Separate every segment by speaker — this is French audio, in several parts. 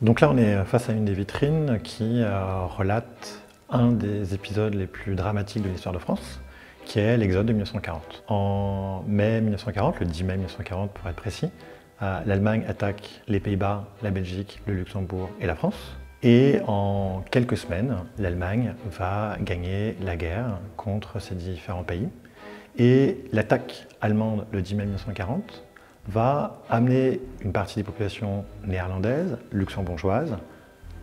Speaker 1: Donc là, on est face à une des vitrines qui relate un des épisodes les plus dramatiques de l'histoire de France, qui est l'exode de 1940. En mai 1940, le 10 mai 1940 pour être précis, l'Allemagne attaque les Pays-Bas, la Belgique, le Luxembourg et la France. Et en quelques semaines, l'Allemagne va gagner la guerre contre ces différents pays. Et l'attaque allemande le 10 mai 1940 va amener une partie des populations néerlandaises, luxembourgeoises,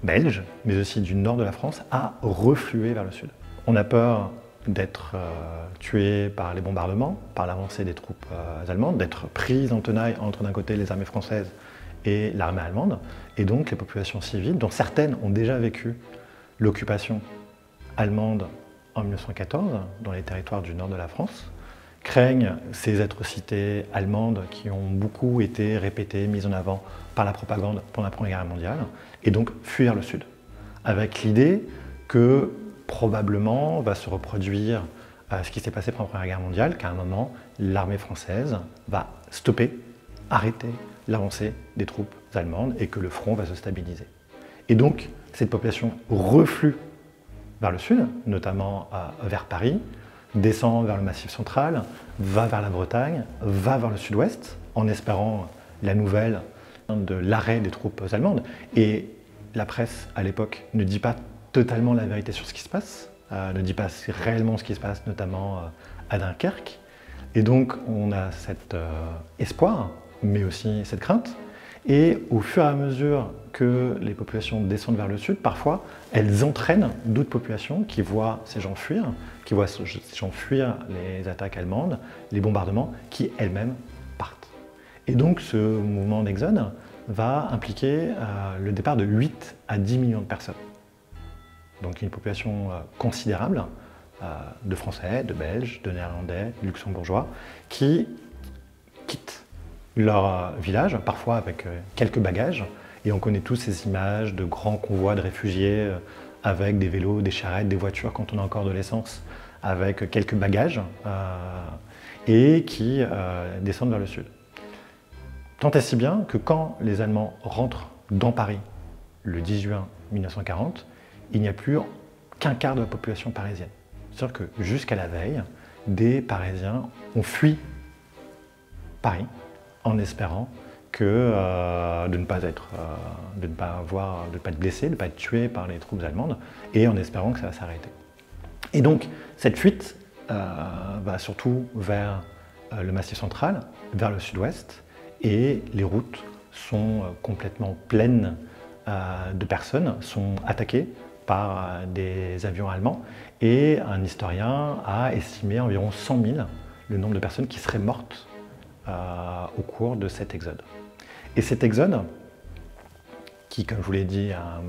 Speaker 1: belges, mais aussi du nord de la France, à refluer vers le sud. On a peur d'être tués par les bombardements, par l'avancée des troupes allemandes, d'être pris en tenaille entre d'un côté les armées françaises et l'armée allemande, et donc les populations civiles, dont certaines ont déjà vécu l'occupation allemande en 1914, dans les territoires du nord de la France, craignent ces atrocités allemandes qui ont beaucoup été répétées, mises en avant par la propagande pendant la Première Guerre mondiale, et donc fuir le sud, avec l'idée que probablement va se reproduire ce qui s'est passé pendant la Première Guerre mondiale, qu'à un moment, l'armée française va stopper, arrêter l'avancée des troupes allemandes et que le front va se stabiliser. Et donc, cette population reflue vers le sud, notamment vers Paris, descend vers le Massif central, va vers la Bretagne, va vers le sud-ouest, en espérant la nouvelle de l'arrêt des troupes allemandes. Et la presse, à l'époque, ne dit pas totalement la vérité sur ce qui se passe, ne dit pas réellement ce qui se passe, notamment à Dunkerque. Et donc, on a cet espoir, mais aussi cette crainte. Et au fur et à mesure que les populations descendent vers le sud, parfois, elles entraînent d'autres populations qui voient ces gens fuir, qui voient ces gens fuir les attaques allemandes, les bombardements, qui elles-mêmes partent. Et donc, ce mouvement d'exode va impliquer le départ de 8 à 10 millions de personnes. Donc une population considérable de Français, de Belges, de Néerlandais, de Luxembourgeois, qui quittent leur village, parfois avec quelques bagages. Et on connaît tous ces images de grands convois de réfugiés avec des vélos, des charrettes, des voitures quand on a encore de l'essence, avec quelques bagages, et qui descendent vers le sud. Tant et si bien que quand les Allemands rentrent dans Paris le 10 juin 1940, il n'y a plus qu'un quart de la population parisienne. C'est-à-dire que jusqu'à la veille, des Parisiens ont fui Paris en espérant que, de ne pas être blessés, de ne pas être tués par les troupes allemandes, et en espérant que ça va s'arrêter. Et donc, cette fuite va surtout vers le Massif central, vers le sud-ouest, et les routes sont complètement pleines de personnes, sont attaquées par des avions allemands, et un historien a estimé environ 100 000 le nombre de personnes qui seraient mortes au cours de cet exode. Et cet exode, qui, comme je vous l'ai dit, est un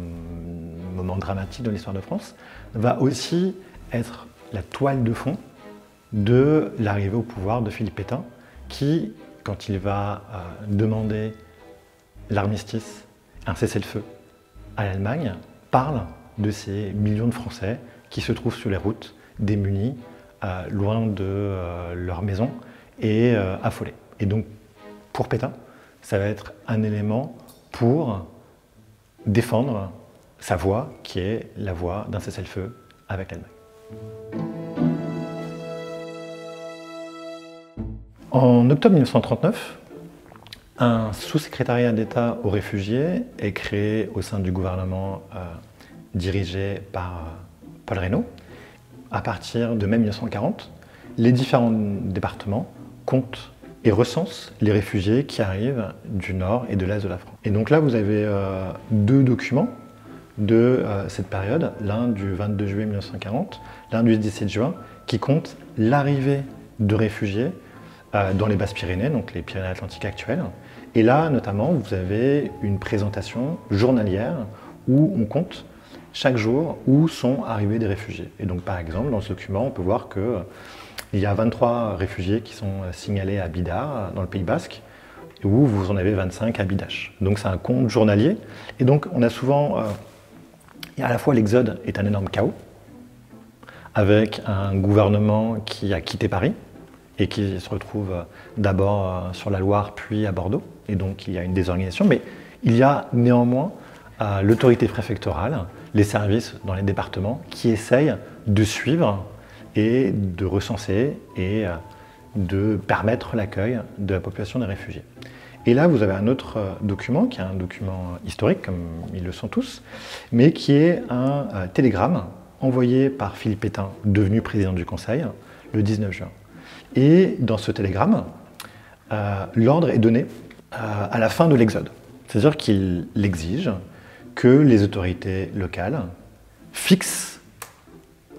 Speaker 1: moment dramatique de l'histoire de France, va aussi être la toile de fond de l'arrivée au pouvoir de Philippe Pétain, qui, quand il va demander l'armistice, un cessez-le-feu à l'Allemagne, parle de ces millions de Français qui se trouvent sur les routes, démunis, loin de leur maison et affolés. Et donc, pour Pétain, ça va être un élément pour défendre sa voix, qui est la voix d'un cessez-le-feu avec l'Allemagne. En octobre 1939, un sous-secrétariat d'État aux réfugiés est créé au sein du gouvernement dirigé par Paul Reynaud. À partir de mai 1940, les différents départements comptent et recensent les réfugiés qui arrivent du nord et de l'est de la France. Et donc là, vous avez deux documents de cette période, l'un du 22 juillet 1940, l'un du 17 juin, qui comptent l'arrivée de réfugiés dans les Basses-Pyrénées, donc les Pyrénées-Atlantiques actuelles. Et là, notamment, vous avez une présentation journalière où on compte chaque jour où sont arrivés des réfugiés. Et donc, par exemple, dans ce document, on peut voir qu'il y a 23 réfugiés qui sont signalés à Bidart, dans le Pays Basque, où vous en avez 25 à Bidache. Donc, c'est un compte journalier. Et donc, on a souvent... à la fois, l'exode est un énorme chaos, avec un gouvernement qui a quitté Paris, et qui se retrouve d'abord sur la Loire, puis à Bordeaux. Et donc, il y a une désorganisation. Mais il y a néanmoins l'autorité préfectorale, les services dans les départements qui essayent de suivre et de recenser et de permettre l'accueil de la population des réfugiés. Et là, vous avez un autre document, qui est un document historique, comme ils le sont tous, mais qui est un télégramme envoyé par Philippe Pétain, devenu président du Conseil, le 19 juin. Et dans ce télégramme, l'ordre est donné à la fin de l'exode. C'est-à-dire qu'il exige que les autorités locales fixent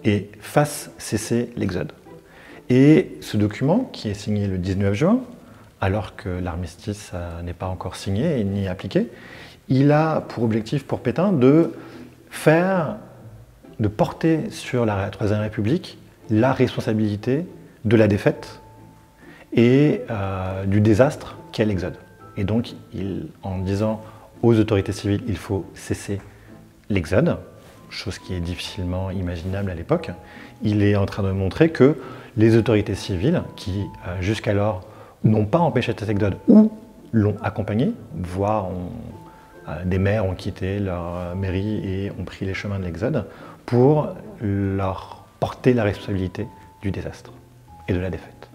Speaker 1: et fassent cesser l'exode. Et ce document, qui est signé le 19 juin, alors que l'armistice n'est pas encore signé et ni appliqué, il a pour objectif pour Pétain de porter sur la Troisième République la responsabilité de la défaite et du désastre qu'est l'exode. Et donc, en disant aux autorités civiles, il faut cesser l'exode, chose qui est difficilement imaginable à l'époque, il est en train de montrer que les autorités civiles, qui jusqu'alors n'ont pas empêché cet exode ou l'ont accompagné, voire des maires ont quitté leur mairie et ont pris les chemins de l'exode, pour leur porter la responsabilité du désastre et de la défaite.